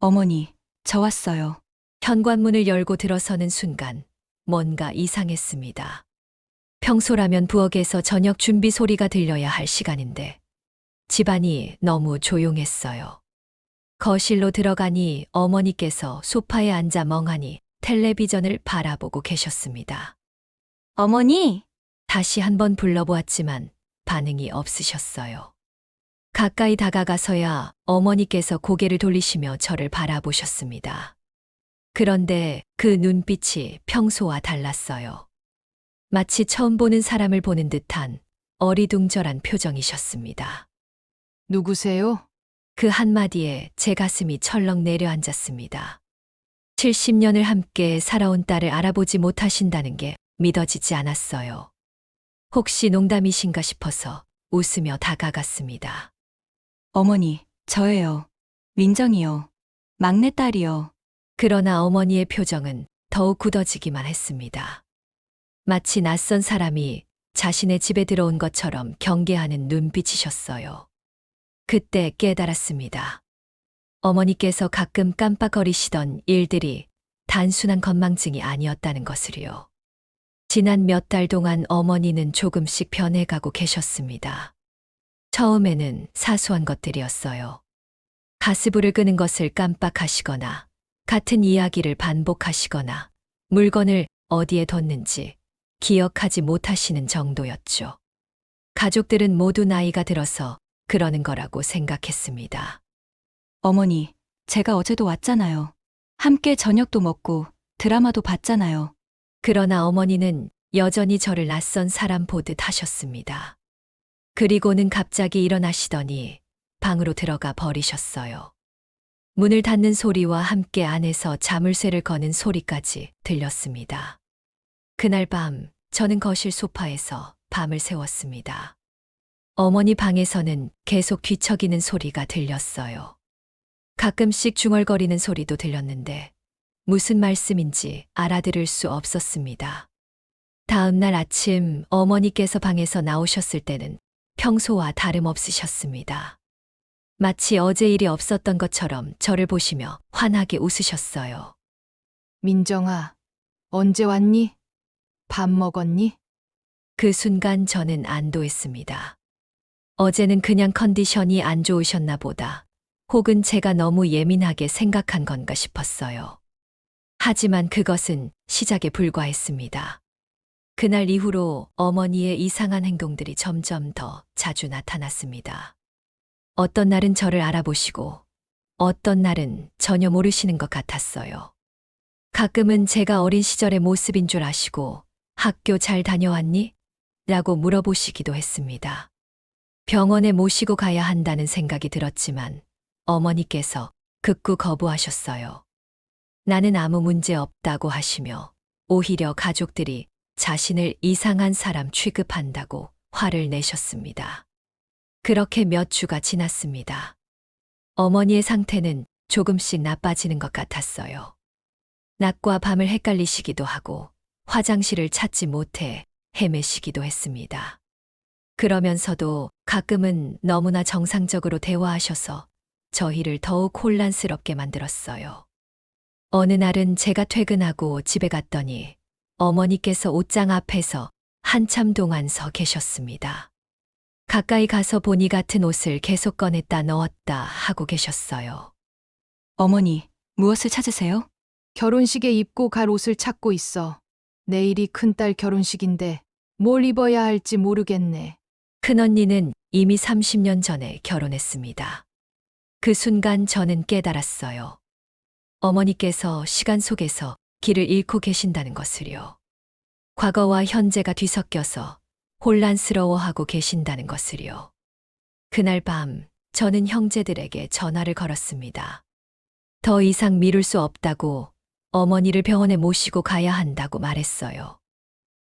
어머니, 저 왔어요. 현관문을 열고 들어서는 순간 뭔가 이상했습니다. 평소라면 부엌에서 저녁 준비 소리가 들려야 할 시간인데 집안이 너무 조용했어요. 거실로 들어가니 어머니께서 소파에 앉아 멍하니 텔레비전을 바라보고 계셨습니다. 어머니! 다시 한번 불러보았지만 반응이 없으셨어요. 가까이 다가가서야 어머니께서 고개를 돌리시며 저를 바라보셨습니다. 그런데 그 눈빛이 평소와 달랐어요. 마치 처음 보는 사람을 보는 듯한 어리둥절한 표정이셨습니다. 누구세요? 그 한마디에 제 가슴이 철렁 내려앉았습니다. 70년을 함께 살아온 딸을 알아보지 못하신다는 게 믿어지지 않았어요. 혹시 농담이신가 싶어서 웃으며 다가갔습니다. 어머니, 저예요. 민정이요. 막내딸이요. 그러나 어머니의 표정은 더욱 굳어지기만 했습니다. 마치 낯선 사람이 자신의 집에 들어온 것처럼 경계하는 눈빛이셨어요. 그때 깨달았습니다. 어머니께서 가끔 깜빡거리시던 일들이 단순한 건망증이 아니었다는 것을요. 지난 몇 달 동안 어머니는 조금씩 변해가고 계셨습니다. 처음에는 사소한 것들이었어요. 가스불을 끄는 것을 깜빡하시거나 같은 이야기를 반복하시거나 물건을 어디에 뒀는지 기억하지 못하시는 정도였죠. 가족들은 모두 나이가 들어서 그러는 거라고 생각했습니다. 어머니, 제가 어제도 왔잖아요. 함께 저녁도 먹고 드라마도 봤잖아요. 그러나 어머니는 여전히 저를 낯선 사람 보듯 하셨습니다. 그리고는 갑자기 일어나시더니 방으로 들어가 버리셨어요. 문을 닫는 소리와 함께 안에서 자물쇠를 거는 소리까지 들렸습니다. 그날 밤 저는 거실 소파에서 밤을 새웠습니다. 어머니 방에서는 계속 뒤척이는 소리가 들렸어요. 가끔씩 중얼거리는 소리도 들렸는데 무슨 말씀인지 알아들을 수 없었습니다. 다음 날 아침 어머니께서 방에서 나오셨을 때는 평소와 다름없으셨습니다. 마치 어제 일이 없었던 것처럼 저를 보시며 환하게 웃으셨어요. 민정아, 언제 왔니? 밥 먹었니? 그 순간 저는 안도했습니다. 어제는 그냥 컨디션이 안 좋으셨나 보다. 혹은 제가 너무 예민하게 생각한 건가 싶었어요. 하지만 그것은 시작에 불과했습니다. 그날 이후로 어머니의 이상한 행동들이 점점 더 자주 나타났습니다. 어떤 날은 저를 알아보시고 어떤 날은 전혀 모르시는 것 같았어요. 가끔은 제가 어린 시절의 모습인 줄 아시고 학교 잘 다녀왔니? 라고 물어보시기도 했습니다. 병원에 모시고 가야 한다는 생각이 들었지만 어머니께서 극구 거부하셨어요. 나는 아무 문제 없다고 하시며 오히려 가족들이 자신을 이상한 사람 취급한다고 화를 내셨습니다. 그렇게 몇 주가 지났습니다. 어머니의 상태는 조금씩 나빠지는 것 같았어요. 낮과 밤을 헷갈리시기도 하고 화장실을 찾지 못해 헤매시기도 했습니다. 그러면서도 가끔은 너무나 정상적으로 대화하셔서 저희를 더욱 혼란스럽게 만들었어요. 어느 날은 제가 퇴근하고 집에 갔더니 어머니께서 옷장 앞에서 한참 동안 서 계셨습니다. 가까이 가서 보니 같은 옷을 계속 꺼냈다 넣었다 하고 계셨어요. 어머니, 무엇을 찾으세요? 결혼식에 입고 갈 옷을 찾고 있어. 내일이 큰딸 결혼식인데 뭘 입어야 할지 모르겠네. 큰언니는 이미 30년 전에 결혼했습니다. 그 순간 저는 깨달았어요. 어머니께서 시간 속에서 길을 잃고 계신다는 것을요. 과거와 현재가 뒤섞여서 혼란스러워하고 계신다는 것을요. 그날 밤 저는 형제들에게 전화를 걸었습니다. 더 이상 미룰 수 없다고 어머니를 병원에 모시고 가야 한다고 말했어요.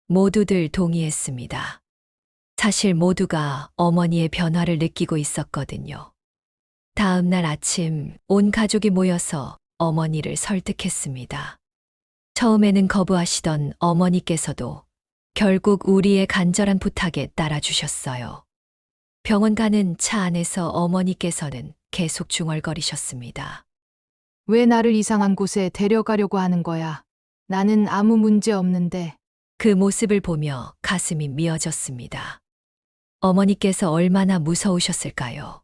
모두들 동의했습니다. 사실 모두가 어머니의 변화를 느끼고 있었거든요. 다음 날 아침 온 가족이 모여서 어머니를 설득했습니다. 처음에는 거부하시던 어머니께서도 결국 우리의 간절한 부탁에 따라주셨어요. 병원 가는 차 안에서 어머니께서는 계속 중얼거리셨습니다. 왜 나를 이상한 곳에 데려가려고 하는 거야? 나는 아무 문제 없는데. 그 모습을 보며 가슴이 미어졌습니다. 어머니께서 얼마나 무서우셨을까요?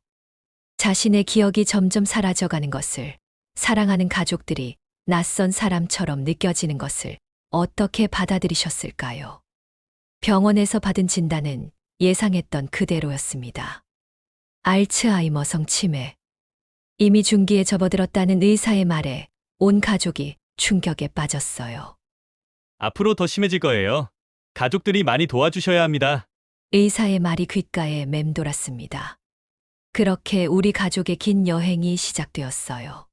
자신의 기억이 점점 사라져가는 것을, 사랑하는 가족들이 낯선 사람처럼 느껴지는 것을 어떻게 받아들이셨을까요? 병원에서 받은 진단은 예상했던 그대로였습니다. 알츠하이머성 치매. 이미 중기에 접어들었다는 의사의 말에 온 가족이 충격에 빠졌어요. 앞으로 더 심해질 거예요. 가족들이 많이 도와주셔야 합니다. 의사의 말이 귓가에 맴돌았습니다. 그렇게 우리 가족의 긴 여행이 시작되었어요.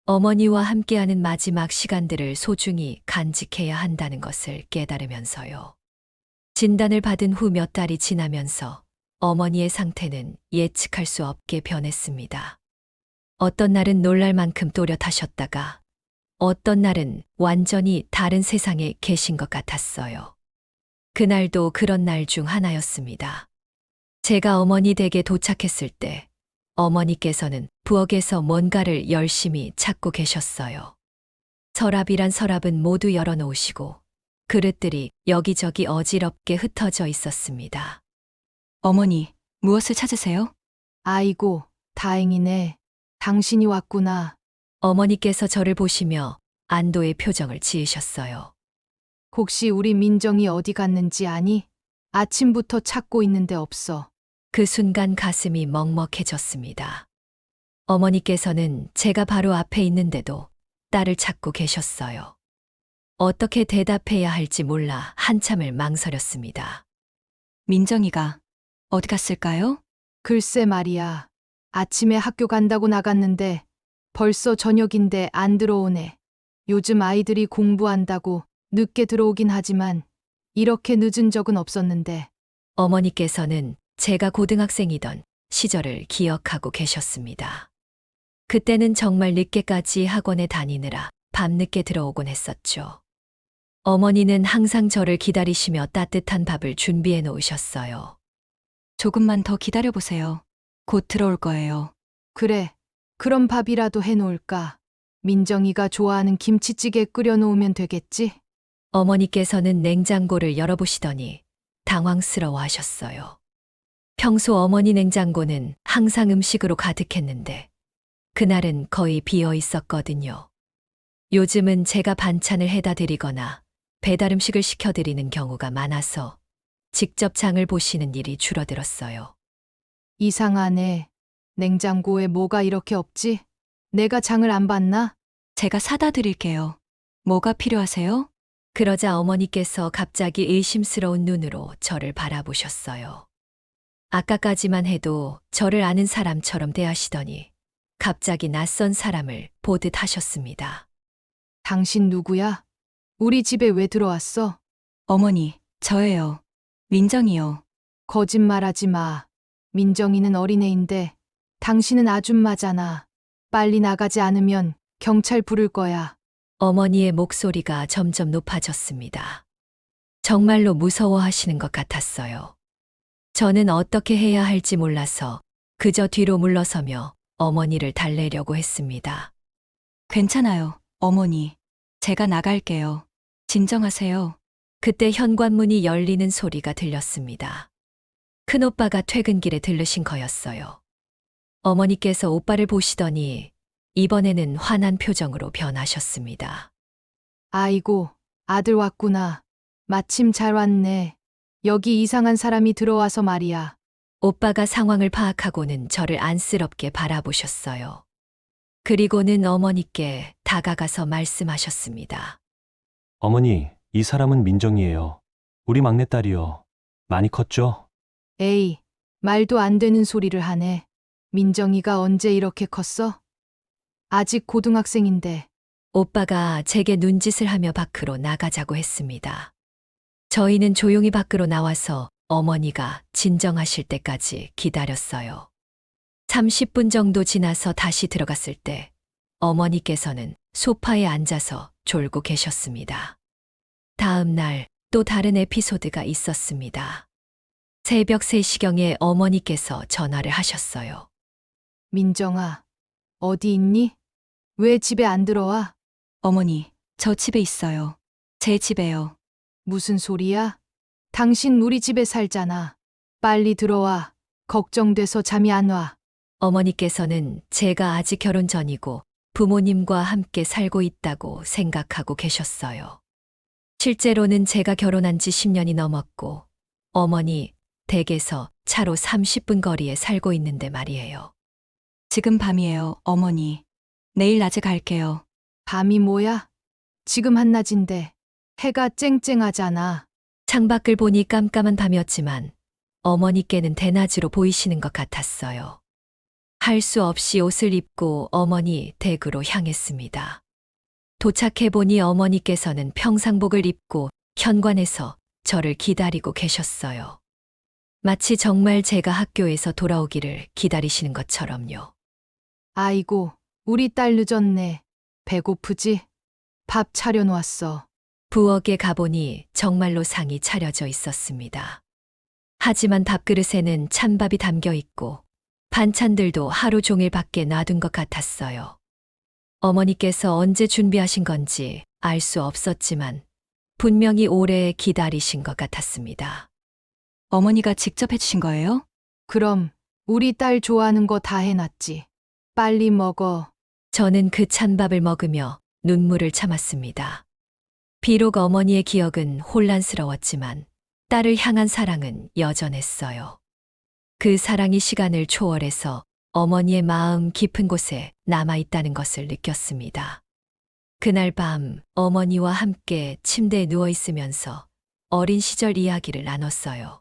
어머니와 함께하는 마지막 시간들을 소중히 간직해야 한다는 것을 깨달으면서요. 진단을 받은 후 몇 달이 지나면서 어머니의 상태는 예측할 수 없게 변했습니다. 어떤 날은 놀랄 만큼 또렷하셨다가 어떤 날은 완전히 다른 세상에 계신 것 같았어요. 그날도 그런 날 중 하나였습니다. 제가 어머니 댁에 도착했을 때 어머니께서는 부엌에서 뭔가를 열심히 찾고 계셨어요. 서랍이란 서랍은 모두 열어놓으시고 그릇들이 여기저기 어지럽게 흩어져 있었습니다. 어머니, 무엇을 찾으세요? 아이고, 다행이네. 당신이 왔구나. 어머니께서 저를 보시며 안도의 표정을 지으셨어요. 혹시 우리 민정이 어디 갔는지 아니? 아침부터 찾고 있는데 없어. 그 순간 가슴이 먹먹해졌습니다. 어머니께서는 제가 바로 앞에 있는데도 딸을 찾고 계셨어요. 어떻게 대답해야 할지 몰라 한참을 망설였습니다. 민정이가 어디 갔을까요? 글쎄 말이야. 아침에 학교 간다고 나갔는데 벌써 저녁인데 안 들어오네. 요즘 아이들이 공부한다고 늦게 들어오긴 하지만 이렇게 늦은 적은 없었는데. 어머니께서는 제가 고등학생이던 시절을 기억하고 계셨습니다. 그때는 정말 늦게까지 학원에 다니느라 밤늦게 들어오곤 했었죠. 어머니는 항상 저를 기다리시며 따뜻한 밥을 준비해 놓으셨어요. 조금만 더 기다려보세요. 곧 들어올 거예요. 그래. 그럼 밥이라도 해놓을까? 민정이가 좋아하는 김치찌개 끓여놓으면 되겠지? 어머니께서는 냉장고를 열어보시더니 당황스러워 하셨어요. 평소 어머니 냉장고는 항상 음식으로 가득했는데 그날은 거의 비어 있었거든요. 요즘은 제가 반찬을 해다 드리거나 배달 음식을 시켜드리는 경우가 많아서 직접 장을 보시는 일이 줄어들었어요. 이상하네. 냉장고에 뭐가 이렇게 없지? 내가 장을 안 봤나? 제가 사다 드릴게요. 뭐가 필요하세요? 그러자 어머니께서 갑자기 의심스러운 눈으로 저를 바라보셨어요. 아까까지만 해도 저를 아는 사람처럼 대하시더니 갑자기 낯선 사람을 보듯 하셨습니다. 당신 누구야? 우리 집에 왜 들어왔어? 어머니, 저예요. 민정이요. 거짓말하지 마. 민정이는 어린애인데 당신은 아줌마잖아. 빨리 나가지 않으면 경찰 부를 거야. 어머니의 목소리가 점점 높아졌습니다. 정말로 무서워하시는 것 같았어요. 저는 어떻게 해야 할지 몰라서 그저 뒤로 물러서며 어머니를 달래려고 했습니다. 괜찮아요, 어머니. 제가 나갈게요. 진정하세요. 그때 현관문이 열리는 소리가 들렸습니다. 큰오빠가 퇴근길에 들르신 거였어요. 어머니께서 오빠를 보시더니 이번에는 화난 표정으로 변하셨습니다. 아이고, 아들 왔구나. 마침 잘 왔네. 여기 이상한 사람이 들어와서 말이야. 오빠가 상황을 파악하고는 저를 안쓰럽게 바라보셨어요. 그리고는 어머니께 다가가서 말씀하셨습니다. 어머니, 이 사람은 민정이에요. 우리 막내딸이요. 많이 컸죠? 에이, 말도 안 되는 소리를 하네. 민정이가 언제 이렇게 컸어? 아직 고등학생인데. 오빠가 제게 눈짓을 하며 밖으로 나가자고 했습니다. 저희는 조용히 밖으로 나와서 어머니가 진정하실 때까지 기다렸어요. 30분 정도 지나서 다시 들어갔을 때 어머니께서는 소파에 앉아서 졸고 계셨습니다. 다음 날 또 다른 에피소드가 있었습니다. 새벽 3시경에 어머니께서 전화를 하셨어요. 민정아, 어디 있니? 왜 집에 안 들어와? 어머니, 저 집에 있어요. 제 집에요. 무슨 소리야? 당신 우리 집에 살잖아. 빨리 들어와. 걱정돼서 잠이 안 와. 어머니께서는 제가 아직 결혼 전이고 부모님과 함께 살고 있다고 생각하고 계셨어요. 실제로는 제가 결혼한 지 10년이 넘었고 어머니 댁에서 차로 30분 거리에 살고 있는데 말이에요. 지금 밤이에요, 어머니. 내일 낮에 갈게요. 밤이 뭐야? 지금 한낮인데 해가 쨍쨍하잖아. 창밖을 보니 깜깜한 밤이었지만 어머니께는 대낮으로 보이시는 것 같았어요. 할 수 없이 옷을 입고 어머니 댁으로 향했습니다. 도착해 보니 어머니께서는 평상복을 입고 현관에서 저를 기다리고 계셨어요. 마치 정말 제가 학교에서 돌아오기를 기다리시는 것처럼요. 아이고, 우리 딸 늦었네. 배고프지? 밥 차려놓았어. 부엌에 가보니 정말로 상이 차려져 있었습니다. 하지만 밥그릇에는 찬밥이 담겨 있고 반찬들도 하루 종일 밖에 놔둔 것 같았어요. 어머니께서 언제 준비하신 건지 알 수 없었지만 분명히 오래 기다리신 것 같았습니다. 어머니가 직접 해주신 거예요? 그럼 우리 딸 좋아하는 거 다 해놨지. 빨리 먹어. 저는 그 찬밥을 먹으며 눈물을 참았습니다. 비록 어머니의 기억은 혼란스러웠지만 딸을 향한 사랑은 여전했어요. 그 사랑이 시간을 초월해서 어머니의 마음 깊은 곳에 남아있다는 것을 느꼈습니다. 그날 밤 어머니와 함께 침대에 누워 있으면서 어린 시절 이야기를 나눴어요.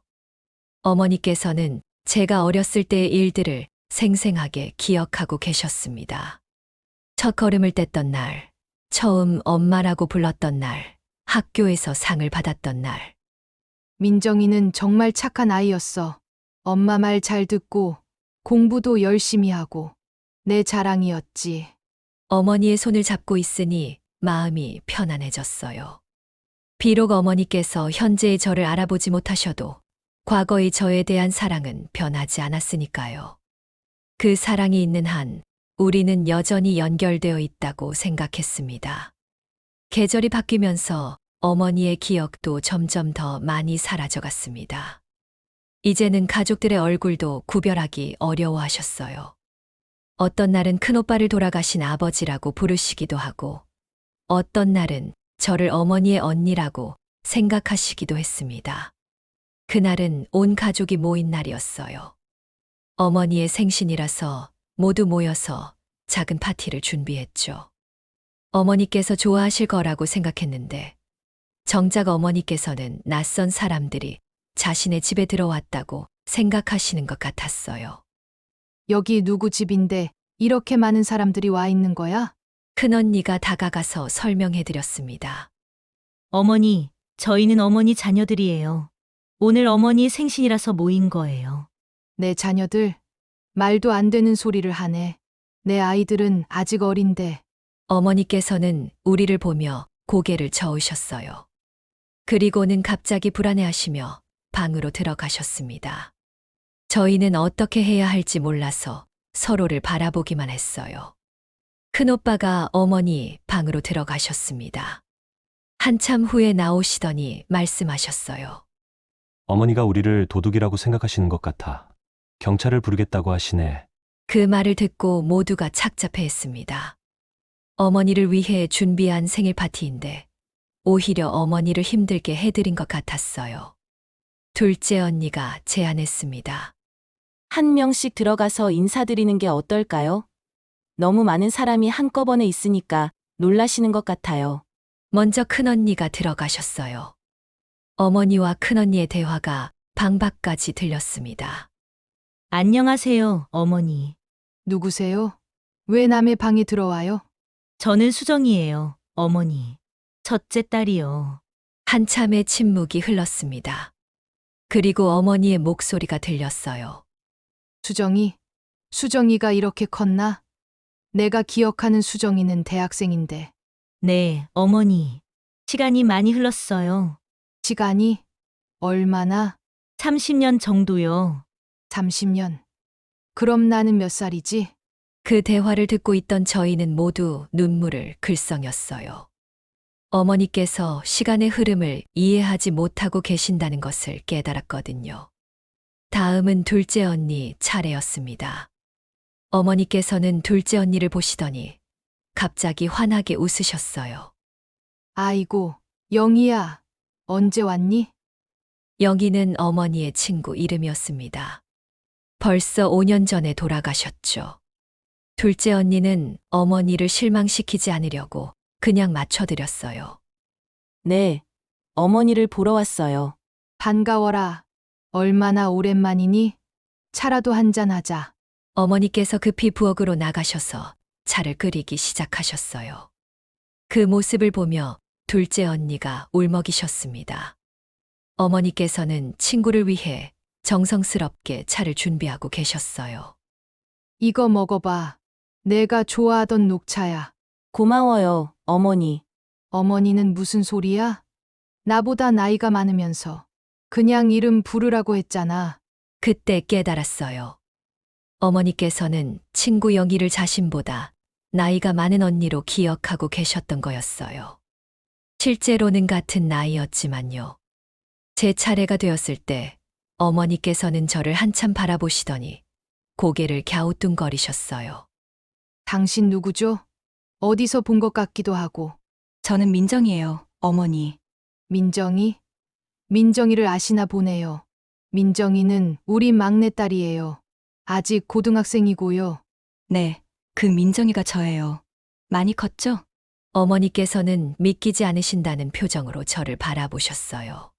어머니께서는 제가 어렸을 때의 일들을 생생하게 기억하고 계셨습니다. 첫 걸음을 뗐던 날, 처음 엄마라고 불렀던 날, 학교에서 상을 받았던 날. 민정이는 정말 착한 아이였어. 엄마 말 잘 듣고 공부도 열심히 하고 내 자랑이었지. 어머니의 손을 잡고 있으니 마음이 편안해졌어요. 비록 어머니께서 현재의 저를 알아보지 못하셔도 과거의 저에 대한 사랑은 변하지 않았으니까요. 그 사랑이 있는 한 우리는 여전히 연결되어 있다고 생각했습니다. 계절이 바뀌면서 어머니의 기억도 점점 더 많이 사라져갔습니다. 이제는 가족들의 얼굴도 구별하기 어려워하셨어요. 어떤 날은 큰오빠를 돌아가신 아버지라고 부르시기도 하고, 어떤 날은 저를 어머니의 언니라고 생각하시기도 했습니다. 그날은 온 가족이 모인 날이었어요. 어머니의 생신이라서 모두 모여서 작은 파티를 준비했죠. 어머니께서 좋아하실 거라고 생각했는데, 정작 어머니께서는 낯선 사람들이 자신의 집에 들어왔다고 생각하시는 것 같았어요. 여기 누구 집인데 이렇게 많은 사람들이 와 있는 거야? 큰언니가 다가가서 설명해 드렸습니다. 어머니, 저희는 어머니 자녀들이에요. 오늘 어머니 생신이라서 모인 거예요. 내 자녀들 말도 안 되는 소리를 하네. 내 아이들은 아직 어린데. 어머니께서는 우리를 보며 고개를 저으셨어요. 그리고는 갑자기 불안해하시며 방으로 들어가셨습니다. 저희는 어떻게 해야 할지 몰라서 서로를 바라보기만 했어요. 큰오빠가 어머니 방으로 들어가셨습니다. 한참 후에 나오시더니 말씀하셨어요. 어머니가 우리를 도둑이라고 생각하시는 것 같아. 경찰을 부르겠다고 하시네. 그 말을 듣고 모두가 착잡해했습니다. 어머니를 위해 준비한 생일 파티인데 오히려 어머니를 힘들게 해드린 것 같았어요. 둘째 언니가 제안했습니다. 한 명씩 들어가서 인사드리는 게 어떨까요? 너무 많은 사람이 한꺼번에 있으니까 놀라시는 것 같아요. 먼저 큰언니가 들어가셨어요. 어머니와 큰언니의 대화가 방 밖까지 들렸습니다. 안녕하세요, 어머니. 누구세요? 왜 남의 방에 들어와요? 저는 수정이에요, 어머니. 첫째 딸이요. 한참의 침묵이 흘렀습니다. 그리고 어머니의 목소리가 들렸어요. 수정이가 이렇게 컸나? 내가 기억하는 수정이는 대학생인데. 네, 어머니. 시간이 많이 흘렀어요. 시간이 얼마나? 30년 정도요. 30년. 그럼 나는 몇 살이지? 그 대화를 듣고 있던 저희는 모두 눈물을 글썽였어요. 어머니께서 시간의 흐름을 이해하지 못하고 계신다는 것을 깨달았거든요. 다음은 둘째 언니 차례였습니다. 어머니께서는 둘째 언니를 보시더니 갑자기 환하게 웃으셨어요. 아이고, 영희야, 언제 왔니? 영희는 어머니의 친구 이름이었습니다. 벌써 5년 전에 돌아가셨죠. 둘째 언니는 어머니를 실망시키지 않으려고 그냥 맞춰드렸어요. 네, 어머니를 보러 왔어요. 반가워라. 얼마나 오랜만이니? 차라도 한잔 하자. 어머니께서 급히 부엌으로 나가셔서 차를 끓이기 시작하셨어요. 그 모습을 보며 둘째 언니가 울먹이셨습니다. 어머니께서는 친구를 위해 정성스럽게 차를 준비하고 계셨어요. 이거 먹어봐. 내가 좋아하던 녹차야. 고마워요, 어머니. 어머니는 무슨 소리야? 나보다 나이가 많으면서 그냥 이름 부르라고 했잖아. 그때 깨달았어요. 어머니께서는 친구 영희를 자신보다 나이가 많은 언니로 기억하고 계셨던 거였어요. 실제로는 같은 나이였지만요. 제 차례가 되었을 때 어머니께서는 저를 한참 바라보시더니 고개를 갸우뚱거리셨어요. 당신 누구죠? 어디서 본 것 같기도 하고. 저는 민정이에요, 어머니. 민정이? 민정이를 아시나 보네요. 민정이는 우리 막내딸이에요. 아직 고등학생이고요. 네, 그 민정이가 저예요. 많이 컸죠? 어머니께서는 믿기지 않으신다는 표정으로 저를 바라보셨어요.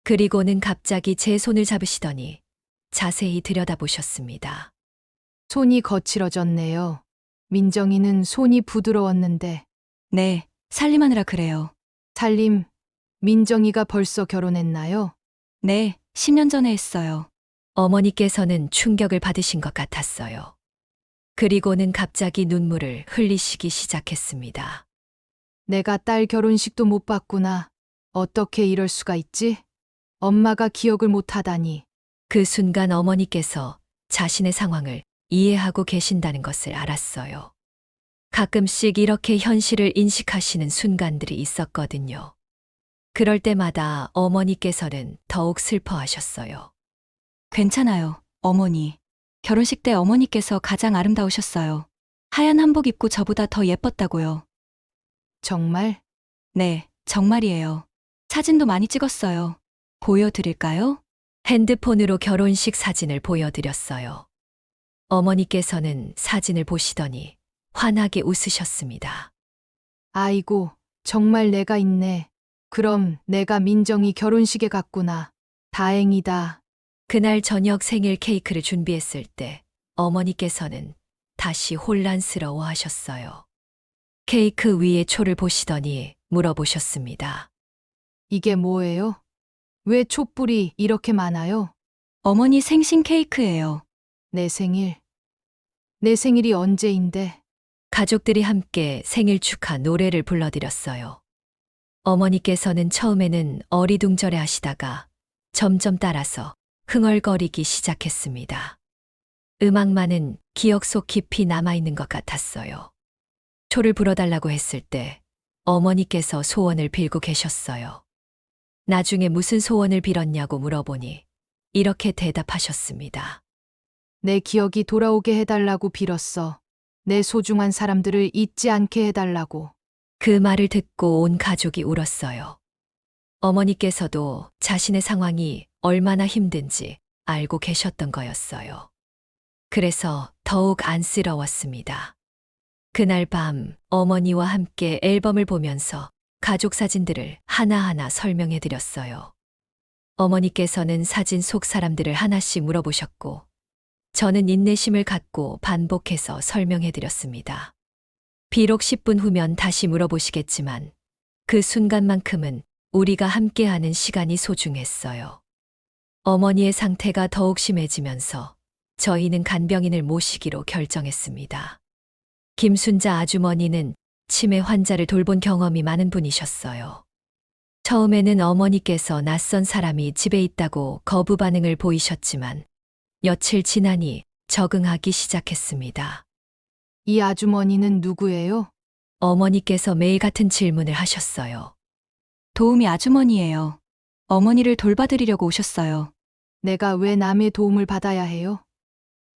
그리고는 갑자기 제 손을 잡으시더니 자세히 들여다보셨습니다. 손이 거칠어졌네요. 민정이는 손이 부드러웠는데. 네, 살림하느라 그래요. 살림, 민정이가 벌써 결혼했나요? 네, 10년 전에 했어요. 어머니께서는 충격을 받으신 것 같았어요. 그리고는 갑자기 눈물을 흘리시기 시작했습니다. 내가 딸 결혼식도 못 봤구나. 어떻게 이럴 수가 있지? 엄마가 기억을 못 하다니. 그 순간 어머니께서 자신의 상황을 이해하고 계신다는 것을 알았어요. 가끔씩 이렇게 현실을 인식하시는 순간들이 있었거든요. 그럴 때마다 어머니께서는 더욱 슬퍼하셨어요. 괜찮아요, 어머니. 결혼식 때 어머니께서 가장 아름다우셨어요. 하얀 한복 입고 저보다 더 예뻤다고요. 정말? 네, 정말이에요. 사진도 많이 찍었어요. 보여드릴까요? 핸드폰으로 결혼식 사진을 보여드렸어요. 어머니께서는 사진을 보시더니 환하게 웃으셨습니다. 아이고, 정말 내가 있네. 그럼 내가 민정이 결혼식에 갔구나. 다행이다. 그날 저녁 생일 케이크를 준비했을 때 어머니께서는 다시 혼란스러워 하셨어요. 케이크 위에 초를 보시더니 물어보셨습니다. 이게 뭐예요? 왜 촛불이 이렇게 많아요? 어머니 생신 케이크예요. 내 생일. 내 생일이 언제인데? 가족들이 함께 생일 축하 노래를 불러드렸어요. 어머니께서는 처음에는 어리둥절해 하시다가 점점 따라서 흥얼거리기 시작했습니다. 음악만은 기억 속 깊이 남아있는 것 같았어요. 초를 불어달라고 했을 때 어머니께서 소원을 빌고 계셨어요. 나중에 무슨 소원을 빌었냐고 물어보니 이렇게 대답하셨습니다. 내 기억이 돌아오게 해달라고 빌었어. 내 소중한 사람들을 잊지 않게 해달라고. 그 말을 듣고 온 가족이 울었어요. 어머니께서도 자신의 상황이 얼마나 힘든지 알고 계셨던 거였어요. 그래서 더욱 안쓰러웠습니다. 그날 밤 어머니와 함께 앨범을 보면서 가족 사진들을 하나하나 설명해 드렸어요. 어머니께서는 사진 속 사람들을 하나씩 물어보셨고, 저는 인내심을 갖고 반복해서 설명해 드렸습니다. 비록 10분 후면 다시 물어보시겠지만, 그 순간만큼은 우리가 함께하는 시간이 소중했어요. 어머니의 상태가 더욱 심해지면서 저희는 간병인을 모시기로 결정했습니다. 김순자 아주머니는 치매 환자를 돌본 경험이 많은 분이셨어요. 처음에는 어머니께서 낯선 사람이 집에 있다고 거부 반응을 보이셨지만 며칠 지나니 적응하기 시작했습니다. 이 아주머니는 누구예요? 어머니께서 매일 같은 질문을 하셨어요. 도우미 아주머니예요. 어머니를 돌봐드리려고 오셨어요. 내가 왜 남의 도움을 받아야 해요?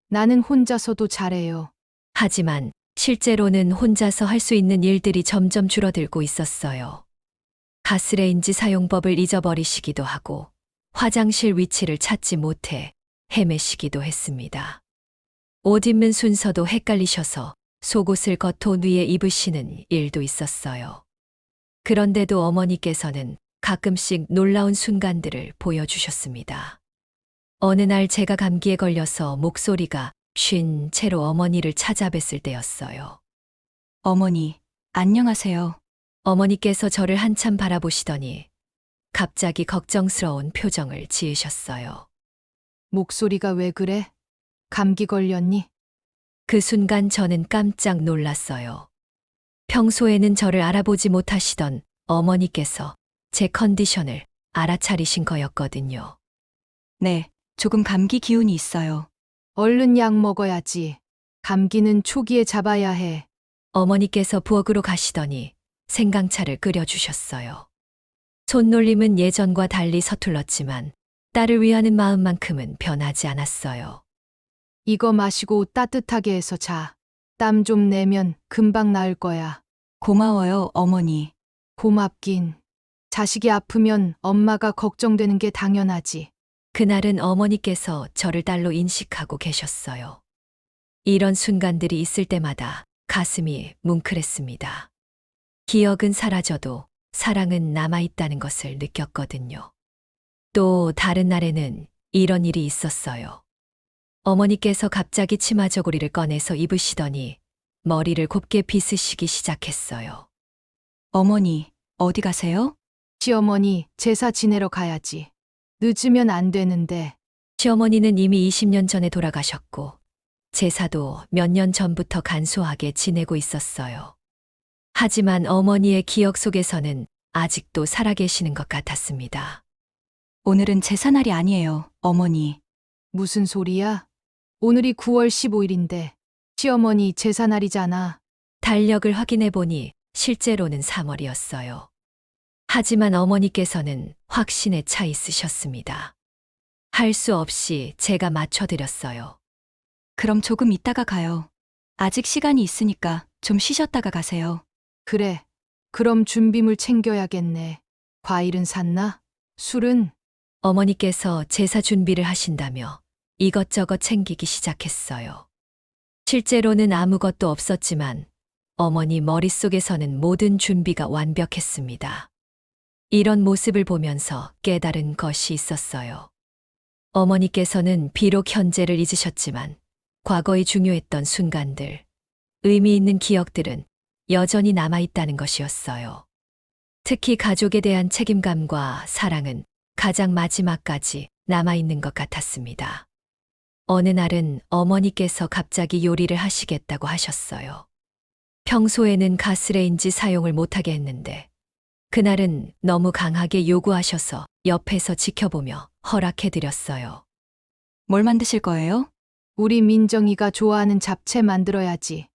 나는 혼자서도 잘해요. 하지만 실제로는 혼자서 할 수 있는 일들이 점점 줄어들고 있었어요. 가스레인지 사용법을 잊어버리시기도 하고 화장실 위치를 찾지 못해 헤매시기도 했습니다. 옷 입는 순서도 헷갈리셔서 속옷을 겉옷 위에 입으시는 일도 있었어요. 그런데도 어머니께서는 가끔씩 놀라운 순간들을 보여주셨습니다. 어느 날 제가 감기에 걸려서 목소리가 쉰 채로 어머니를 찾아뵀을 때였어요. 어머니, 안녕하세요. 어머니께서 저를 한참 바라보시더니 갑자기 걱정스러운 표정을 지으셨어요. 목소리가 왜 그래? 감기 걸렸니? 그 순간 저는 깜짝 놀랐어요. 평소에는 저를 알아보지 못하시던 어머니께서 제 컨디션을 알아차리신 거였거든요. 네, 조금 감기 기운이 있어요. 얼른 약 먹어야지. 감기는 초기에 잡아야 해. 어머니께서 부엌으로 가시더니 생강차를 끓여주셨어요. 손놀림은 예전과 달리 서툴렀지만 딸을 위하는 마음만큼은 변하지 않았어요. 이거 마시고 따뜻하게 해서 자. 땀 좀 내면 금방 나을 거야. 고마워요, 어머니. 고맙긴. 자식이 아프면 엄마가 걱정되는 게 당연하지. 그날은 어머니께서 저를 딸로 인식하고 계셨어요. 이런 순간들이 있을 때마다 가슴이 뭉클했습니다. 기억은 사라져도 사랑은 남아있다는 것을 느꼈거든요. 또 다른 날에는 이런 일이 있었어요. 어머니께서 갑자기 치마 저고리를 꺼내서 입으시더니 머리를 곱게 빗으시기 시작했어요. 어머니, 어디 가세요? 시어머니 제사 지내러 가야지. 늦으면 안 되는데. 시어머니는 이미 20년 전에 돌아가셨고 제사도 몇 년 전부터 간소하게 지내고 있었어요. 하지만 어머니의 기억 속에서는 아직도 살아계시는 것 같았습니다. 오늘은 제사날이 아니에요, 어머니. 무슨 소리야? 오늘이 9월 15일인데. 시어머니 제사날이잖아. 달력을 확인해 보니 실제로는 3월이었어요. 하지만 어머니께서는 확신에 차 있으셨습니다. 할 수 없이 제가 맞춰드렸어요. 그럼 조금 있다가 가요. 아직 시간이 있으니까 좀 쉬셨다가 가세요. 그래. 그럼 준비물 챙겨야겠네. 과일은 샀나? 술은? 어머니께서 제사 준비를 하신다며 이것저것 챙기기 시작했어요. 실제로는 아무것도 없었지만 어머니 머릿속에서는 모든 준비가 완벽했습니다. 이런 모습을 보면서 깨달은 것이 있었어요. 어머니께서는 비록 현재를 잊으셨지만 과거의 중요했던 순간들, 의미 있는 기억들은 여전히 남아있다는 것이었어요. 특히 가족에 대한 책임감과 사랑은 가장 마지막까지 남아있는 것 같았습니다. 어느 날은 어머니께서 갑자기 요리를 하시겠다고 하셨어요. 평소에는 가스레인지 사용을 못하게 했는데 그날은 너무 강하게 요구하셔서 옆에서 지켜보며 허락해드렸어요. 뭘 만드실 거예요? 우리 민정이가 좋아하는 잡채 만들어야지.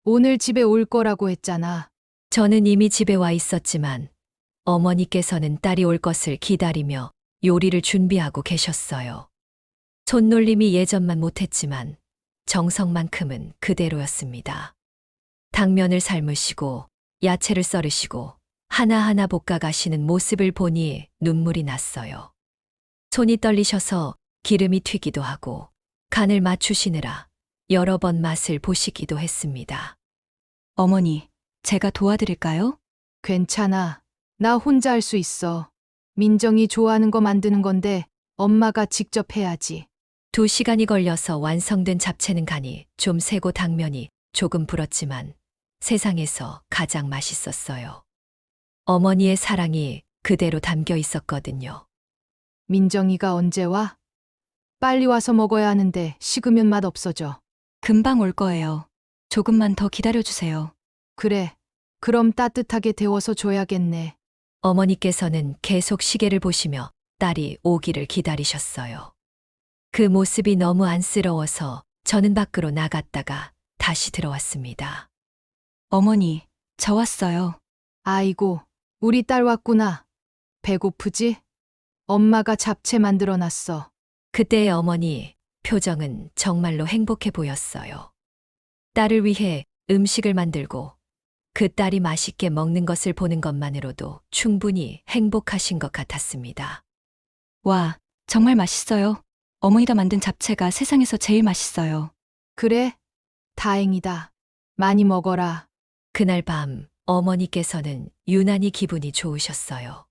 오늘 집에 올 거라고 했잖아. 저는 이미 집에 와 있었지만 어머니께서는 딸이 올 것을 기다리며 요리를 준비하고 계셨어요. 손놀림이 예전만 못했지만 정성만큼은 그대로였습니다. 당면을 삶으시고 야채를 썰으시고 하나하나 볶아 가시는 모습을 보니 눈물이 났어요. 손이 떨리셔서 기름이 튀기도 하고 간을 맞추시느라 여러 번 맛을 보시기도 했습니다. 어머니, 제가 도와드릴까요? 괜찮아. 나 혼자 할 수 있어. 민정이 좋아하는 거 만드는 건데 엄마가 직접 해야지. 2시간이 걸려서 완성된 잡채는 간이 좀 세고 당면이 조금 불었지만 세상에서 가장 맛있었어요. 어머니의 사랑이 그대로 담겨 있었거든요. 민정이가 언제 와? 빨리 와서 먹어야 하는데 식으면 맛 없어져. 금방 올 거예요. 조금만 더 기다려주세요. 그래. 그럼 따뜻하게 데워서 줘야겠네. 어머니께서는 계속 시계를 보시며 딸이 오기를 기다리셨어요. 그 모습이 너무 안쓰러워서 저는 밖으로 나갔다가 다시 들어왔습니다. 어머니, 저 왔어요. 아이고, 우리 딸 왔구나. 배고프지? 엄마가 잡채 만들어 놨어. 그때의 어머니 표정은 정말로 행복해 보였어요. 딸을 위해 음식을 만들고 그 딸이 맛있게 먹는 것을 보는 것만으로도 충분히 행복하신 것 같았습니다. 와, 정말 맛있어요. 어머니가 만든 잡채가 세상에서 제일 맛있어요. 그래? 다행이다. 많이 먹어라. 그날 밤 어머니께서는 유난히 기분이 좋으셨어요.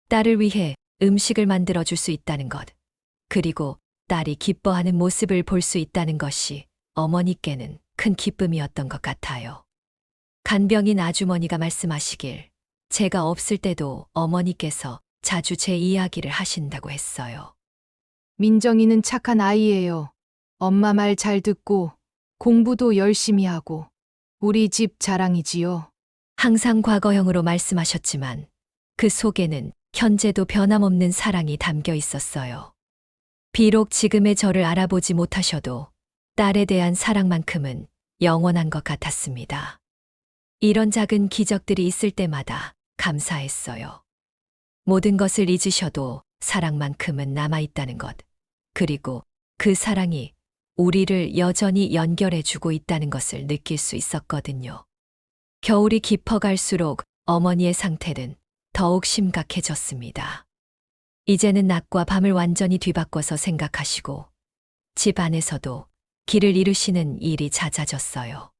딸을 위해 음식을 만들어 줄 수 있다는 것, 그리고 딸이 기뻐하는 모습을 볼 수 있다는 것이 어머니께는 큰 기쁨이었던 것 같아요. 간병인 아주머니가 말씀하시길 제가 없을 때도 어머니께서 자주 제 이야기를 하신다고 했어요. 민정이는 착한 아이예요. 엄마 말 잘 듣고 공부도 열심히 하고 우리 집 자랑이지요. 항상 과거형으로 말씀하셨지만 그 속에는 현재도 변함없는 사랑이 담겨 있었어요. 비록 지금의 저를 알아보지 못하셔도 딸에 대한 사랑만큼은 영원한 것 같았습니다. 이런 작은 기적들이 있을 때마다 감사했어요. 모든 것을 잊으셔도 사랑만큼은 남아있다는 것, 그리고 그 사랑이 우리를 여전히 연결해주고 있다는 것을 느낄 수 있었거든요. 겨울이 깊어갈수록 어머니의 상태는 더욱 심각해졌습니다. 이제는 낮과 밤을 완전히 뒤바꿔서 생각하시고 집 안에서도 길을 잃으시는 일이 잦아졌어요.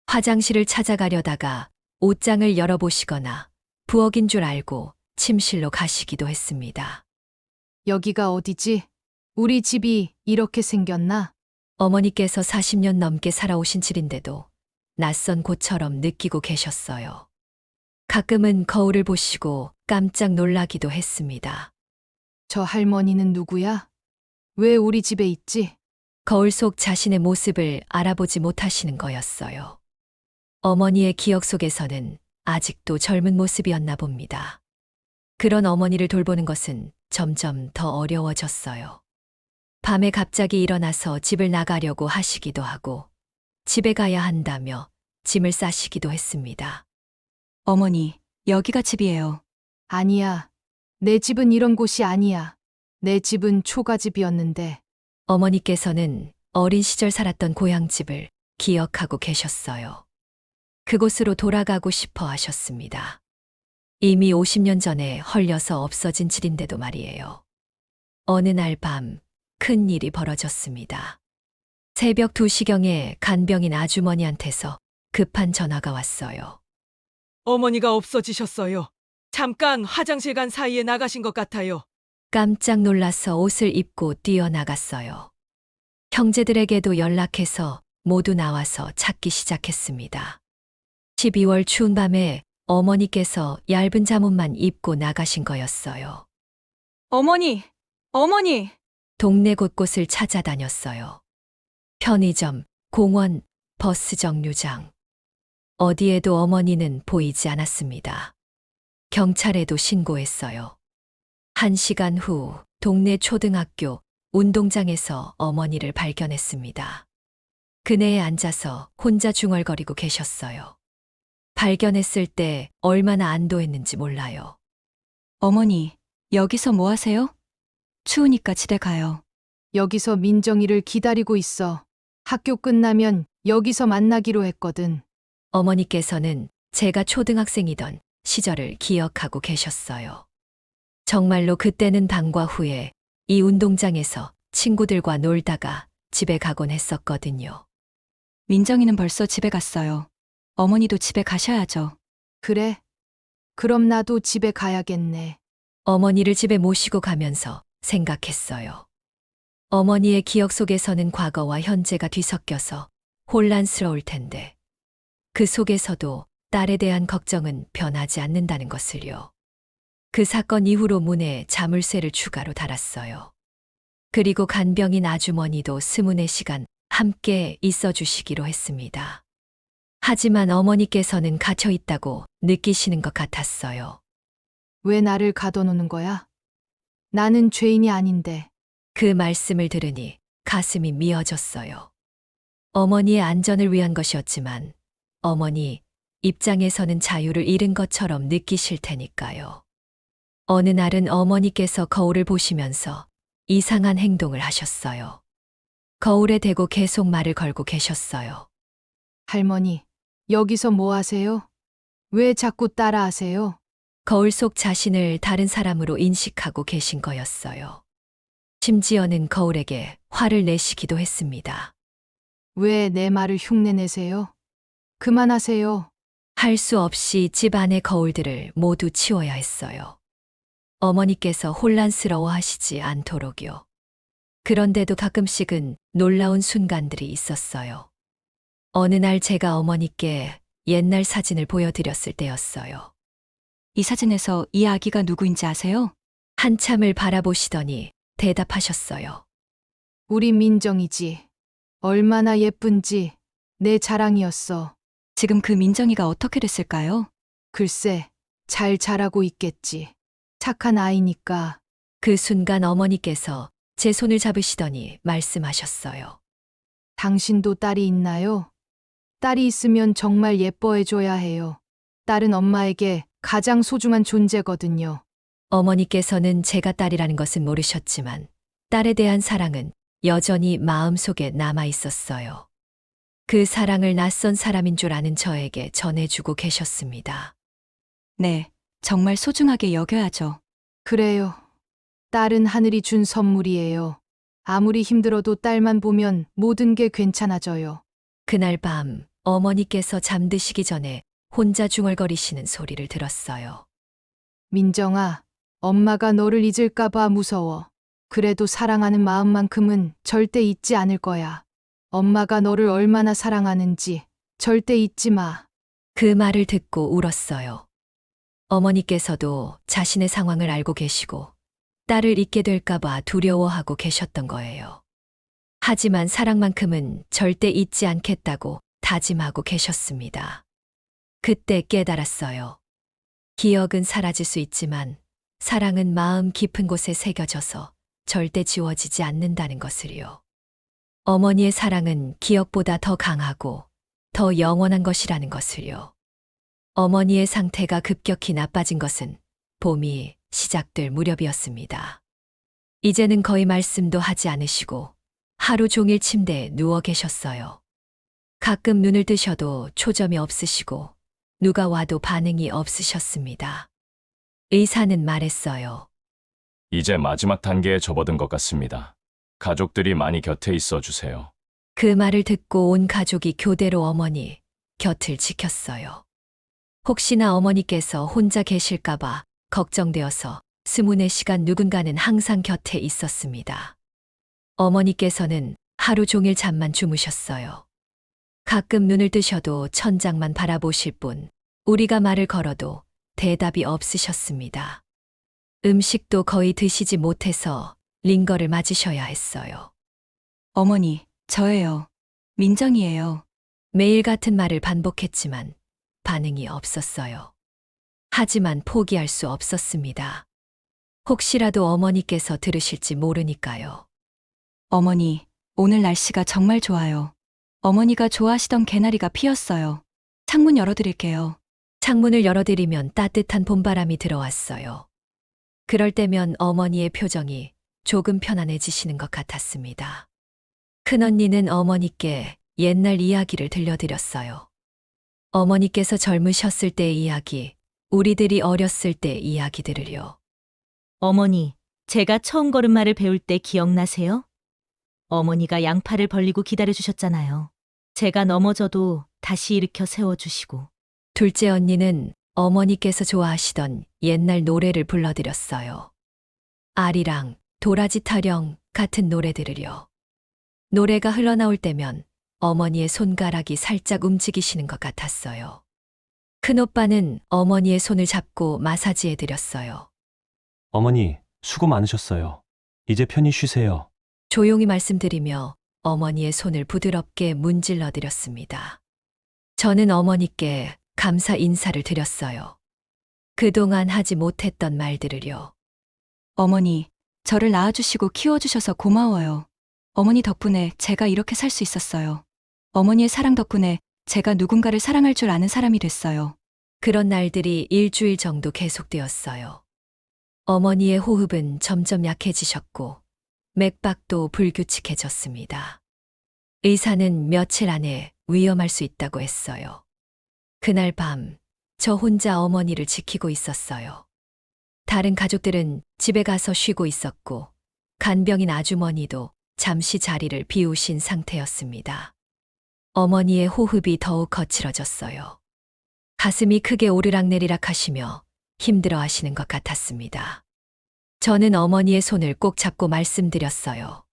화장실을 찾아가려다가 옷장을 열어보시거나 부엌인 줄 알고 침실로 가시기도 했습니다. 여기가 어디지? 우리 집이 이렇게 생겼나? 어머니께서 40년 넘게 살아오신 집인데도 낯선 곳처럼 느끼고 계셨어요. 가끔은 거울을 보시고 깜짝 놀라기도 했습니다. 저 할머니는 누구야? 왜 우리 집에 있지? 거울 속 자신의 모습을 알아보지 못하시는 거였어요. 어머니의 기억 속에서는 아직도 젊은 모습이었나 봅니다. 그런 어머니를 돌보는 것은 점점 더 어려워졌어요. 밤에 갑자기 일어나서 집을 나가려고 하시기도 하고 집에 가야 한다며 짐을 싸시기도 했습니다. 어머니, 여기가 집이에요. 아니야. 내 집은 이런 곳이 아니야. 내 집은 초가집이었는데. 어머니께서는 어린 시절 살았던 고향집을 기억하고 계셨어요. 그곳으로 돌아가고 싶어 하셨습니다. 이미 50년 전에 헐려서 없어진 집인데도 말이에요. 어느 날 밤 큰 일이 벌어졌습니다. 새벽 2시경에 간병인 아주머니한테서 급한 전화가 왔어요. 어머니가 없어지셨어요. 잠깐 화장실 간 사이에 나가신 것 같아요. 깜짝 놀라서 옷을 입고 뛰어나갔어요. 형제들에게도 연락해서 모두 나와서 찾기 시작했습니다. 12월 추운 밤에 어머니께서 얇은 잠옷만 입고 나가신 거였어요. 어머니! 어머니! 동네 곳곳을 찾아다녔어요. 편의점, 공원, 버스 정류장. 어디에도 어머니는 보이지 않았습니다. 경찰에도 신고했어요. 1시간 후 동네 초등학교 운동장에서 어머니를 발견했습니다. 그네에 앉아서 혼자 중얼거리고 계셨어요. 발견했을 때 얼마나 안도했는지 몰라요. 어머니, 여기서 뭐 하세요? 추우니까 집에 가요. 여기서 민정이를 기다리고 있어. 학교 끝나면 여기서 만나기로 했거든. 어머니께서는 제가 초등학생이던 시절을 기억하고 계셨어요. 정말로 그때는 방과 후에 이 운동장에서 친구들과 놀다가 집에 가곤 했었거든요. 민정이는 벌써 집에 갔어요. 어머니도 집에 가셔야죠. 그래? 그럼 나도 집에 가야겠네. 어머니를 집에 모시고 가면서 생각했어요. 어머니의 기억 속에서는 과거와 현재가 뒤섞여서 혼란스러울 텐데 그 속에서도 딸에 대한 걱정은 변하지 않는다는 것을요. 그 사건 이후로 문에 자물쇠를 추가로 달았어요. 그리고 간병인 아주머니도 24시간 함께 있어 주시기로 했습니다. 하지만 어머니께서는 갇혀 있다고 느끼시는 것 같았어요. 왜 나를 가둬놓는 거야? 나는 죄인이 아닌데. 그 말씀을 들으니 가슴이 미어졌어요. 어머니의 안전을 위한 것이었지만 어머니 입장에서는 자유를 잃은 것처럼 느끼실 테니까요. 어느 날은 어머니께서 거울을 보시면서 이상한 행동을 하셨어요. 거울에 대고 계속 말을 걸고 계셨어요. 할머니, 여기서 뭐 하세요? 왜 자꾸 따라하세요? 거울 속 자신을 다른 사람으로 인식하고 계신 거였어요. 심지어는 거울에게 화를 내시기도 했습니다. 왜 내 말을 흉내내세요? 그만하세요. 할 수 없이 집 안의 거울들을 모두 치워야 했어요. 어머니께서 혼란스러워 하시지 않도록요. 그런데도 가끔씩은 놀라운 순간들이 있었어요. 어느 날 제가 어머니께 옛날 사진을 보여드렸을 때였어요. 이 사진에서 이 아기가 누구인지 아세요? 한참을 바라보시더니 대답하셨어요. 우리 민정이지. 얼마나 예쁜지 내 자랑이었어. 지금 그 민정이가 어떻게 됐을까요? 글쎄, 잘 자라고 있겠지. 착한 아이니까. 그 순간 어머니께서 제 손을 잡으시더니 말씀하셨어요. 당신도 딸이 있나요? 딸이 있으면 정말 예뻐해줘야 해요. 딸은 엄마에게 가장 소중한 존재거든요. 어머니께서는 제가 딸이라는 것은 모르셨지만 딸에 대한 사랑은 여전히 마음속에 남아 있었어요. 그 사랑을 낯선 사람인 줄 아는 저에게 전해주고 계셨습니다. 네, 정말 소중하게 여겨야죠. 그래요. 딸은 하늘이 준 선물이에요. 아무리 힘들어도 딸만 보면 모든 게 괜찮아져요. 그날 밤 어머니께서 잠드시기 전에 혼자 중얼거리시는 소리를 들었어요. 민정아, 엄마가 너를 잊을까봐 무서워. 그래도 사랑하는 마음만큼은 절대 잊지 않을 거야. 엄마가 너를 얼마나 사랑하는지 절대 잊지 마. 그 말을 듣고 울었어요. 어머니께서도 자신의 상황을 알고 계시고 딸을 잊게 될까봐 두려워하고 계셨던 거예요. 하지만 사랑만큼은 절대 잊지 않겠다고 다짐하고 계셨습니다. 그때 깨달았어요. 기억은 사라질 수 있지만 사랑은 마음 깊은 곳에 새겨져서 절대 지워지지 않는다는 것을요. 어머니의 사랑은 기억보다 더 강하고 더 영원한 것이라는 것을요. 어머니의 상태가 급격히 나빠진 것은 봄이 시작될 무렵이었습니다. 이제는 거의 말씀도 하지 않으시고 하루 종일 침대에 누워 계셨어요. 가끔 눈을 뜨셔도 초점이 없으시고 누가 와도 반응이 없으셨습니다. 의사는 말했어요. 이제 마지막 단계에 접어든 것 같습니다. 가족들이 많이 곁에 있어 주세요. 그 말을 듣고 온 가족이 교대로 어머니 곁을 지켰어요. 혹시나 어머니께서 혼자 계실까봐 걱정되어서 24시간 누군가는 항상 곁에 있었습니다. 어머니께서는 하루 종일 잠만 주무셨어요. 가끔 눈을 뜨셔도 천장만 바라보실 뿐 우리가 말을 걸어도 대답이 없으셨습니다. 음식도 거의 드시지 못해서 링거를 맞으셔야 했어요. 어머니, 저예요. 민정이에요. 매일 같은 말을 반복했지만 반응이 없었어요. 하지만 포기할 수 없었습니다. 혹시라도 어머니께서 들으실지 모르니까요. 어머니, 오늘 날씨가 정말 좋아요. 어머니가 좋아하시던 개나리가 피었어요. 창문 열어드릴게요. 창문을 열어드리면 따뜻한 봄바람이 들어왔어요. 그럴 때면 어머니의 표정이 조금 편안해지시는 것 같았습니다. 큰언니는 어머니께 옛날 이야기를 들려드렸어요. 어머니께서 젊으셨을 때의 이야기, 우리들이 어렸을 때 이야기들을요. 어머니, 제가 처음 걸음마를 배울 때 기억나세요? 어머니가 양팔을 벌리고 기다려주셨잖아요. 제가 넘어져도 다시 일으켜 세워주시고. 둘째 언니는 어머니께서 좋아하시던 옛날 노래를 불러드렸어요. 아리랑, 도라지 타령 같은 노래들을요. 노래가 흘러나올 때면 어머니의 손가락이 살짝 움직이시는 것 같았어요. 큰오빠는 어머니의 손을 잡고 마사지해드렸어요. 어머니, 수고 많으셨어요. 이제 편히 쉬세요. 조용히 말씀드리며 어머니의 손을 부드럽게 문질러 드렸습니다. 저는 어머니께 감사 인사를 드렸어요. 그동안 하지 못했던 말들을요. 어머니, 저를 낳아주시고 키워주셔서 고마워요. 어머니 덕분에 제가 이렇게 살 수 있었어요. 어머니의 사랑 덕분에 제가 누군가를 사랑할 줄 아는 사람이 됐어요. 그런 날들이 일주일 정도 계속되었어요. 어머니의 호흡은 점점 약해지셨고 맥박도 불규칙해졌습니다. 의사는 며칠 안에 위험할 수 있다고 했어요. 그날 밤, 저 혼자 어머니를 지키고 있었어요. 다른 가족들은 집에 가서 쉬고 있었고, 간병인 아주머니도 잠시 자리를 비우신 상태였습니다. 어머니의 호흡이 더욱 거칠어졌어요. 가슴이 크게 오르락내리락 하시며 힘들어 하시는 것 같았습니다. 저는 어머니의 손을 꼭 잡고 말씀드렸어요.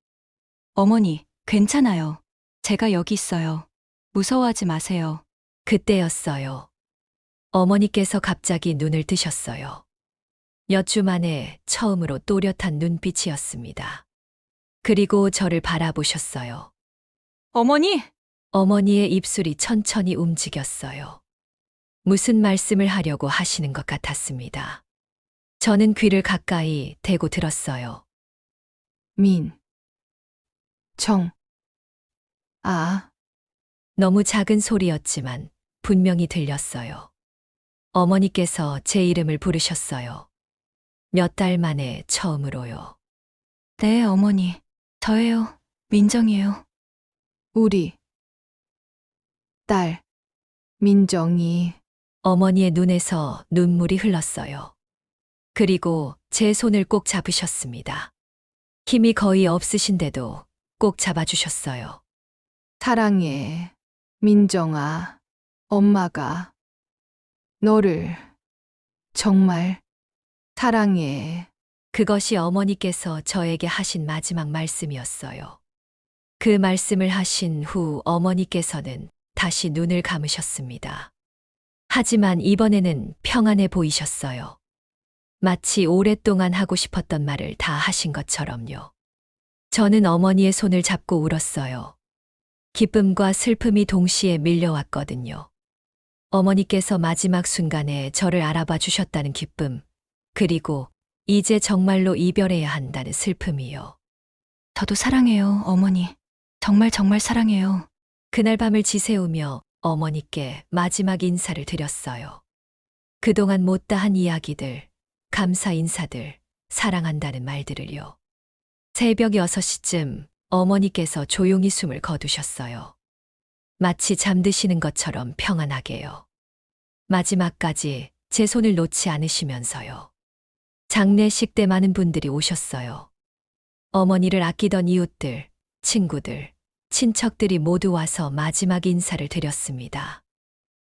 어머니, 괜찮아요. 제가 여기 있어요. 무서워하지 마세요. 그때였어요. 어머니께서 갑자기 눈을 뜨셨어요. 몇 주 만에 처음으로 또렷한 눈빛이었습니다. 그리고 저를 바라보셨어요. 어머니! 어머니의 입술이 천천히 움직였어요. 무슨 말씀을 하려고 하시는 것 같았습니다. 저는 귀를 가까이 대고 들었어요. 민. 정. 아, 너무 작은 소리였지만 분명히 들렸어요. 어머니께서 제 이름을 부르셨어요. 몇 달 만에 처음으로요. 네, 어머니. 저예요. 민정이에요. 우리 딸 민정이. 어머니의 눈에서 눈물이 흘렀어요. 그리고 제 손을 꼭 잡으셨습니다. 힘이 거의 없으신데도 꼭 잡아주셨어요. 사랑해, 민정아. 엄마가 너를 정말 사랑해. 그것이 어머니께서 저에게 하신 마지막 말씀이었어요. 그 말씀을 하신 후 어머니께서는 다시 눈을 감으셨습니다. 하지만 이번에는 평안해 보이셨어요. 마치 오랫동안 하고 싶었던 말을 다 하신 것처럼요. 저는 어머니의 손을 잡고 울었어요. 기쁨과 슬픔이 동시에 밀려왔거든요. 어머니께서 마지막 순간에 저를 알아봐 주셨다는 기쁨, 그리고 이제 정말로 이별해야 한다는 슬픔이요. 저도 사랑해요, 어머니. 정말 정말 사랑해요. 그날 밤을 지새우며 어머니께 마지막 인사를 드렸어요. 그동안 못다한 이야기들, 감사 인사들, 사랑한다는 말들을요. 새벽 6시쯤 어머니께서 조용히 숨을 거두셨어요. 마치 잠드시는 것처럼 평안하게요. 마지막까지 제 손을 놓지 않으시면서요. 장례식 때 많은 분들이 오셨어요. 어머니를 아끼던 이웃들, 친구들, 친척들이 모두 와서 마지막 인사를 드렸습니다.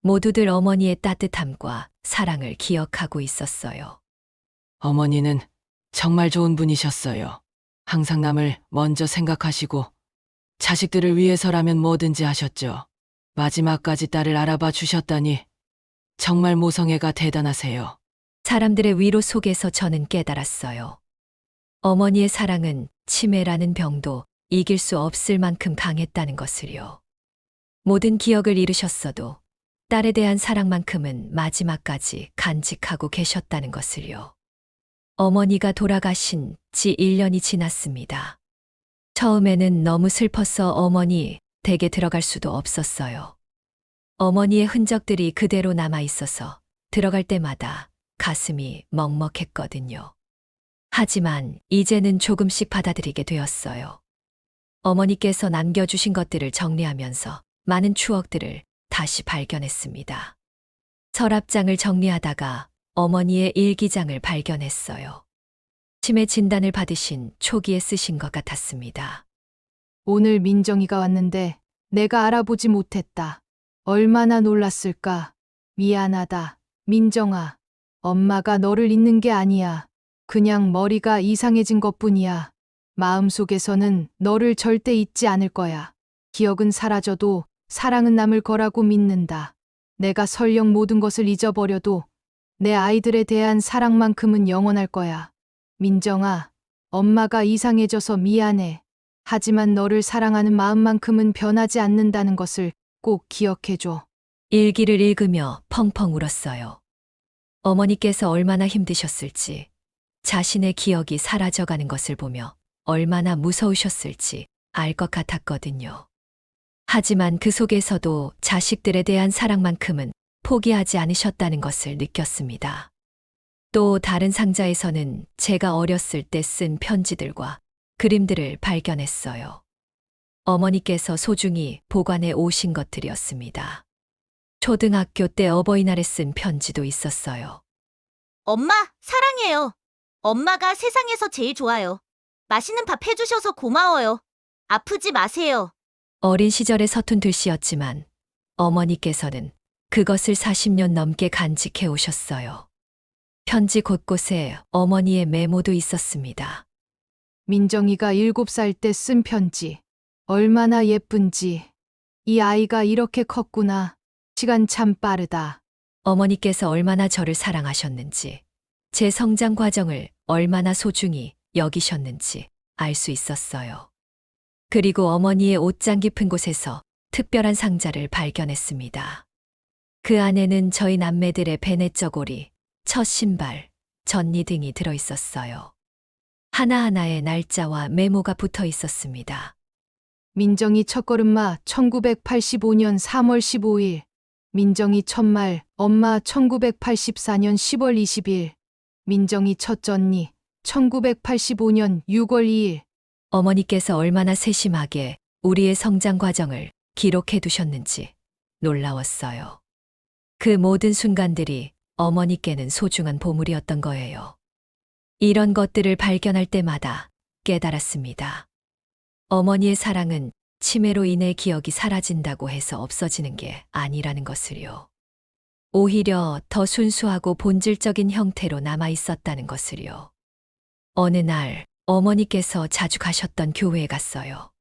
모두들 어머니의 따뜻함과 사랑을 기억하고 있었어요. 어머니는 정말 좋은 분이셨어요. 항상 남을 먼저 생각하시고 자식들을 위해서라면 뭐든지 하셨죠. 마지막까지 딸을 알아봐 주셨다니 정말 모성애가 대단하세요. 사람들의 위로 속에서 저는 깨달았어요. 어머니의 사랑은 치매라는 병도 이길 수 없을 만큼 강했다는 것을요. 모든 기억을 잃으셨어도 딸에 대한 사랑만큼은 마지막까지 간직하고 계셨다는 것을요. 어머니가 돌아가신 지 1년이 지났습니다. 처음에는 너무 슬퍼서 어머니 댁에 들어갈 수도 없었어요. 어머니의 흔적들이 그대로 남아 있어서 들어갈 때마다 가슴이 먹먹했거든요. 하지만 이제는 조금씩 받아들이게 되었어요. 어머니께서 남겨주신 것들을 정리하면서 많은 추억들을 다시 발견했습니다. 서랍장을 정리하다가 어머니의 일기장을 발견했어요. 치매 진단을 받으신 초기에 쓰신 것 같았습니다. 오늘 민정이가 왔는데 내가 알아보지 못했다. 얼마나 놀랐을까. 미안하다, 민정아. 엄마가 너를 잊는 게 아니야. 그냥 머리가 이상해진 것뿐이야. 마음속에서는 너를 절대 잊지 않을 거야. 기억은 사라져도 사랑은 남을 거라고 믿는다. 내가 설령 모든 것을 잊어버려도 내 아이들에 대한 사랑만큼은 영원할 거야. 민정아, 엄마가 이상해져서 미안해. 하지만 너를 사랑하는 마음만큼은 변하지 않는다는 것을 꼭 기억해줘. 일기를 읽으며 펑펑 울었어요. 어머니께서 얼마나 힘드셨을지, 자신의 기억이 사라져가는 것을 보며 얼마나 무서우셨을지 알 것 같았거든요. 하지만 그 속에서도 자식들에 대한 사랑만큼은 포기하지 않으셨다는 것을 느꼈습니다. 또 다른 상자에서는 제가 어렸을 때 쓴 편지들과 그림들을 발견했어요. 어머니께서 소중히 보관해 오신 것들이었습니다. 초등학교 때 어버이날에 쓴 편지도 있었어요. 엄마, 사랑해요. 엄마가 세상에서 제일 좋아요. 맛있는 밥 해주셔서 고마워요. 아프지 마세요. 어린 시절의 서툰 글씨였지만 어머니께서는 그것을 40년 넘게 간직해 오셨어요. 편지 곳곳에 어머니의 메모도 있었습니다. 민정이가 7살 때 쓴 편지. 얼마나 예쁜지. 이 아이가 이렇게 컸구나. 시간 참 빠르다. 어머니께서 얼마나 저를 사랑하셨는지, 제 성장 과정을 얼마나 소중히 여기셨는지 알 수 있었어요. 그리고 어머니의 옷장 깊은 곳에서 특별한 상자를 발견했습니다. 그 안에는 저희 남매들의 베네저고리, 첫 신발, 전니 등이 들어 있었어요. 하나하나의 날짜와 메모가 붙어 있었습니다. 민정이 첫걸음마 1985년 3월 15일. 민정이 첫말 엄마 1984년 10월 20일. 민정이 첫 전니 1985년 6월 2일. 어머니께서 얼마나 세심하게 우리의 성장 과정을 기록해 두셨는지 놀라웠어요. 그 모든 순간들이 어머니께는 소중한 보물이었던 거예요. 이런 것들을 발견할 때마다 깨달았습니다. 어머니의 사랑은 치매로 인해 기억이 사라진다고 해서 없어지는 게 아니라는 것을요. 오히려 더 순수하고 본질적인 형태로 남아 있었다는 것을요. 어느 날 어머니께서 자주 가셨던 교회에 갔어요.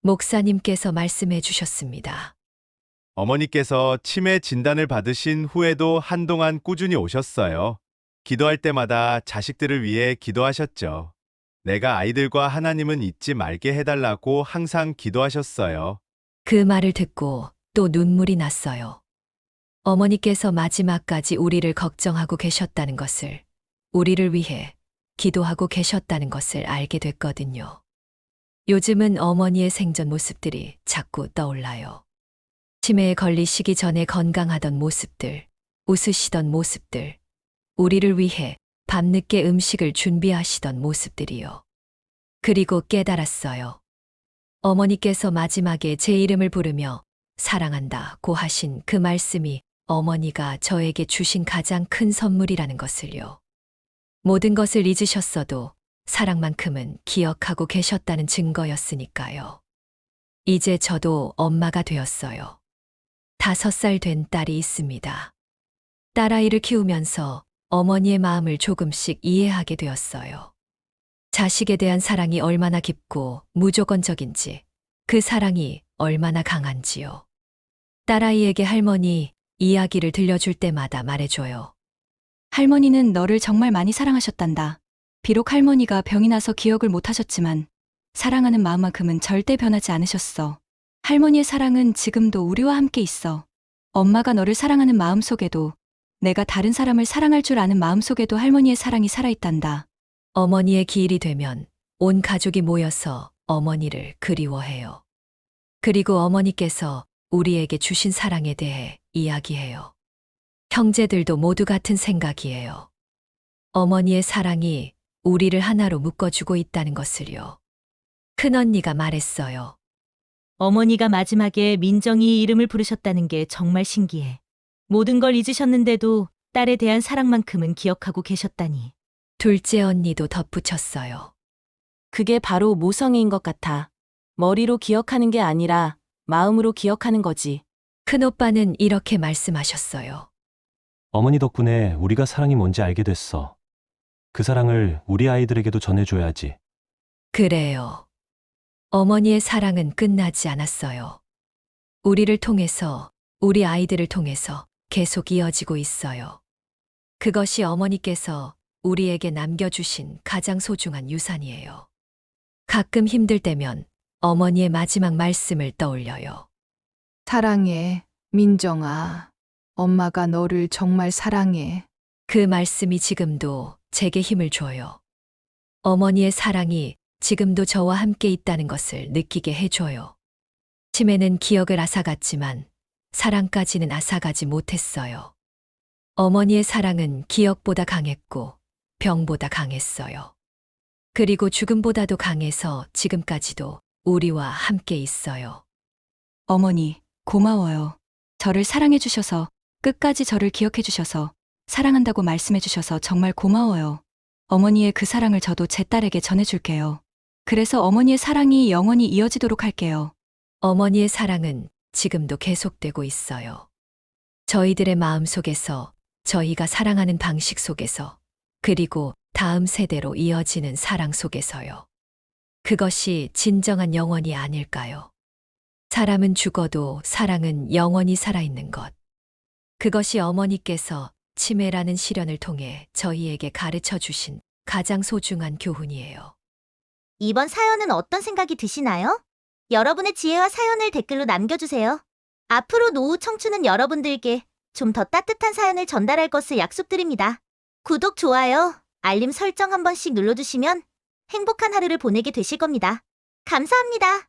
목사님께서 말씀해 주셨습니다. 어머니께서 치매 진단을 받으신 후에도 한동안 꾸준히 오셨어요. 기도할 때마다 자식들을 위해 기도하셨죠. 내가 아이들과 하나님은 잊지 말게 해달라고 항상 기도하셨어요. 그 말을 듣고 또 눈물이 났어요. 어머니께서 마지막까지 우리를 걱정하고 계셨다는 것을, 우리를 위해 기도하고 계셨다는 것을 알게 됐거든요. 요즘은 어머니의 생전 모습들이 자꾸 떠올라요. 치매에 걸리시기 전에 건강하던 모습들, 웃으시던 모습들, 우리를 위해 밤늦게 음식을 준비하시던 모습들이요. 그리고 깨달았어요. 어머니께서 마지막에 제 이름을 부르며 사랑한다고 하신 그 말씀이 어머니가 저에게 주신 가장 큰 선물이라는 것을요. 모든 것을 잊으셨어도 사랑만큼은 기억하고 계셨다는 증거였으니까요. 이제 저도 엄마가 되었어요. 5살 된 딸이 있습니다. 딸아이를 키우면서 어머니의 마음을 조금씩 이해하게 되었어요. 자식에 대한 사랑이 얼마나 깊고 무조건적인지, 그 사랑이 얼마나 강한지요. 딸아이에게 할머니 이야기를 들려줄 때마다 말해줘요. 할머니는 너를 정말 많이 사랑하셨단다. 비록 할머니가 병이 나서 기억을 못 하셨지만 사랑하는 마음만큼은 절대 변하지 않으셨어. 할머니의 사랑은 지금도 우리와 함께 있어. 엄마가 너를 사랑하는 마음 속에도, 내가 다른 사람을 사랑할 줄 아는 마음 속에도 할머니의 사랑이 살아있단다. 어머니의 기일이 되면 온 가족이 모여서 어머니를 그리워해요. 그리고 어머니께서 우리에게 주신 사랑에 대해 이야기해요. 형제들도 모두 같은 생각이에요. 어머니의 사랑이 우리를 하나로 묶어주고 있다는 것을요. 큰언니가 말했어요. 어머니가 마지막에 민정이 이름을 부르셨다는 게 정말 신기해. 모든 걸 잊으셨는데도 딸에 대한 사랑만큼은 기억하고 계셨다니. 둘째 언니도 덧붙였어요. 그게 바로 모성애인 것 같아. 머리로 기억하는 게 아니라 마음으로 기억하는 거지. 큰오빠는 이렇게 말씀하셨어요. 어머니 덕분에 우리가 사랑이 뭔지 알게 됐어. 그 사랑을 우리 아이들에게도 전해줘야지. 그래요. 어머니의 사랑은 끝나지 않았어요. 우리를 통해서, 우리 아이들을 통해서 계속 이어지고 있어요. 그것이 어머니께서 우리에게 남겨주신 가장 소중한 유산이에요. 가끔 힘들 때면 어머니의 마지막 말씀을 떠올려요. 사랑해, 민정아. 엄마가 너를 정말 사랑해. 그 말씀이 지금도 제게 힘을 줘요. 어머니의 사랑이 지금도 저와 함께 있다는 것을 느끼게 해줘요. 치매는 기억을 앗아갔지만 사랑까지는 앗아가지 못했어요. 어머니의 사랑은 기억보다 강했고 병보다 강했어요. 그리고 죽음보다도 강해서 지금까지도 우리와 함께 있어요. 어머니, 고마워요. 저를 사랑해 주셔서, 끝까지 저를 기억해 주셔서, 사랑한다고 말씀해 주셔서 정말 고마워요. 어머니의 그 사랑을 저도 제 딸에게 전해줄게요. 그래서 어머니의 사랑이 영원히 이어지도록 할게요. 어머니의 사랑은 지금도 계속되고 있어요. 저희들의 마음 속에서, 저희가 사랑하는 방식 속에서, 그리고 다음 세대로 이어지는 사랑 속에서요. 그것이 진정한 영원이 아닐까요? 사람은 죽어도 사랑은 영원히 살아있는 것. 그것이 어머니께서 치매라는 시련을 통해 저희에게 가르쳐 주신 가장 소중한 교훈이에요. 이번 사연은 어떤 생각이 드시나요? 여러분의 지혜와 사연을 댓글로 남겨주세요. 앞으로 노후 청춘은 여러분들께 좀 더 따뜻한 사연을 전달할 것을 약속드립니다. 구독, 좋아요, 알림 설정 한 번씩 눌러주시면 행복한 하루를 보내게 되실 겁니다. 감사합니다.